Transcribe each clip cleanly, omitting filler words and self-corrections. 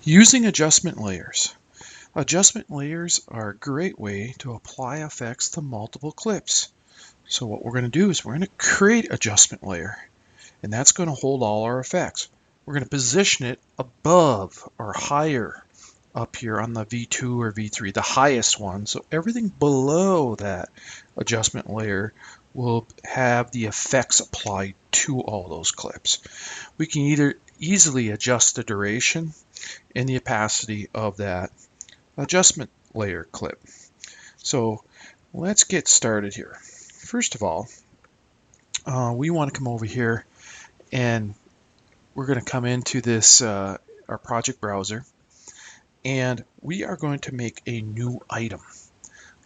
Using adjustment layers. Adjustment layers are a great way to apply effects to multiple clips. So what we're going to do is we're going to create adjustment layer, and that's going to hold all our effects. We're going to position it above or higher up here on the V2 or V3, the highest one. So everything below that adjustment layer will have the effects applied to all those clips. We can either easily adjust the duration and the opacity of that adjustment layer clip. So let's get started here. First of all, we want to come over here and we're going to come into this our project browser, and we are going to make a new item.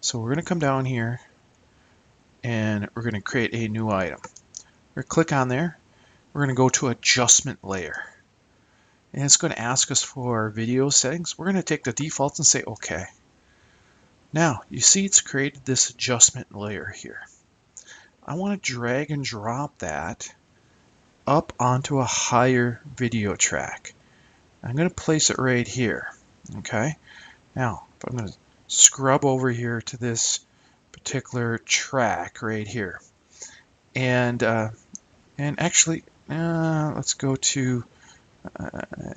So we're going to come down here and we're going to create a new item. We're going to click on there. We're going to go to adjustment layer, and it's going to ask us for video settings. We're going to take the defaults and say OK. Now you see it's created this adjustment layer here. I want to drag and drop that up onto a higher video track. I'm going to place it right here. Okay. Now, if I'm going to scrub over here to this particular track right here, and actually, let's go to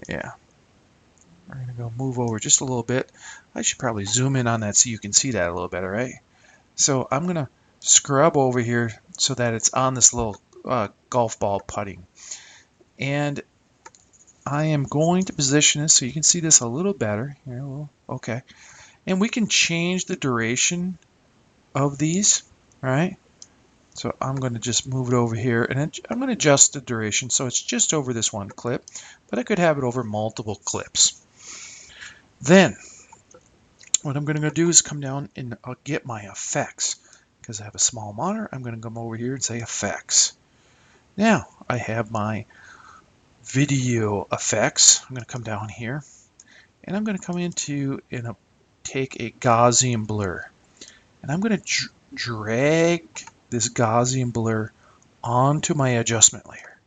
yeah. We're going to go move over just a little bit. I should probably zoom in on that so you can see that a little better, right? So I'm going to scrub over here so that it's on this little golf ball putting. And I am going to position this so you can see this a little better. Here, okay. And we can change the duration of these, right? So I'm going to just move it over here, and I'm going to adjust the duration so it's just over this one clip, but I could have it over multiple clips. Then what I'm going to go do is come down and I'll get my effects. Because I have a small monitor, I'm going to come over here and say effects. Now I have my video effects. I'm going to come down here and I'm going to come into and take a Gaussian blur, and I'm going to drag this Gaussian blur onto my adjustment layer.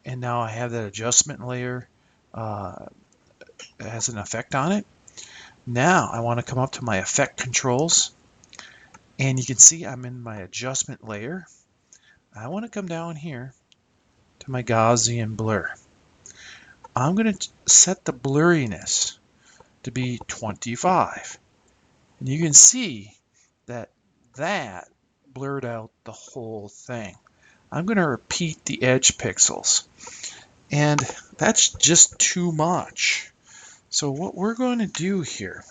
And now I have that adjustment layer has an effect on it. Now I want to come up to my effect controls, and you can see I'm in my adjustment layer. I want to come down here to my Gaussian blur. I'm going to set the blurriness to be 25. And you can see that blurred out the whole thing. I'm going to repeat the edge pixels, and that's just too much. So what we're going to do here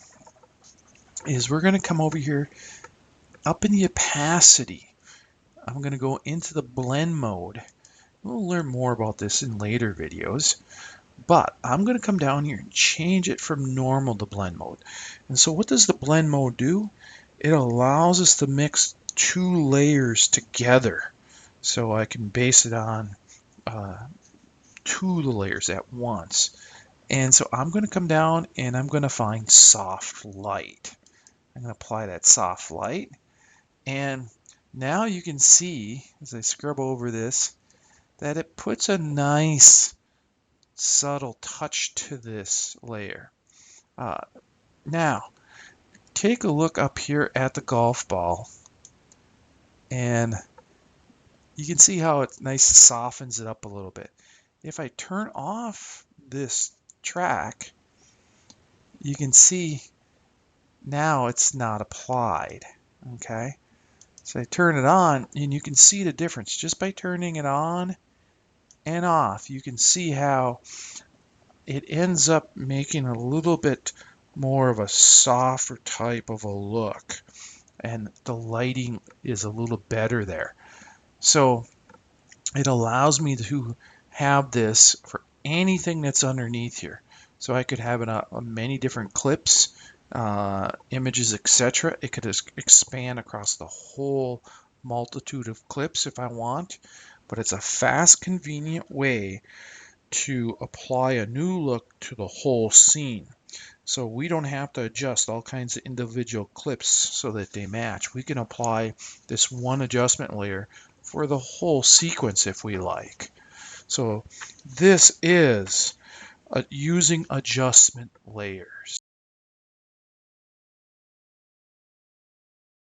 is we're going to come over here up in the opacity. I'm going to go into the blend mode. We'll learn more about this in later videos, but I'm going to come down here and change it from normal to blend mode. And so what does the blend mode do? It allows us to mix two layers together, so I can base it on two of the layers at once. And so I'm going to come down and I'm going to find soft light. I'm going to apply that soft light, and now you can see as I scrub over this that it puts a nice subtle touch to this layer. Now take a look up here at the golf ball, and you can see how it nice softens it up a little bit. If I turn off this track, you can see now it's not applied. Okay, so I turn it on and you can see the difference just by turning it on and off. You can see how it ends up making a little bit more of a softer type of a look, and the lighting is a little better there. So it allows me to have this for anything that's underneath here. So I could have it on many different clips, images, etc. It could expand across the whole multitude of clips if I want, but it's a fast, convenient way to apply a new look to the whole scene. So we don't have to adjust all kinds of individual clips so that they match. We can apply this one adjustment layer for the whole sequence if we like. So this is using adjustment layers.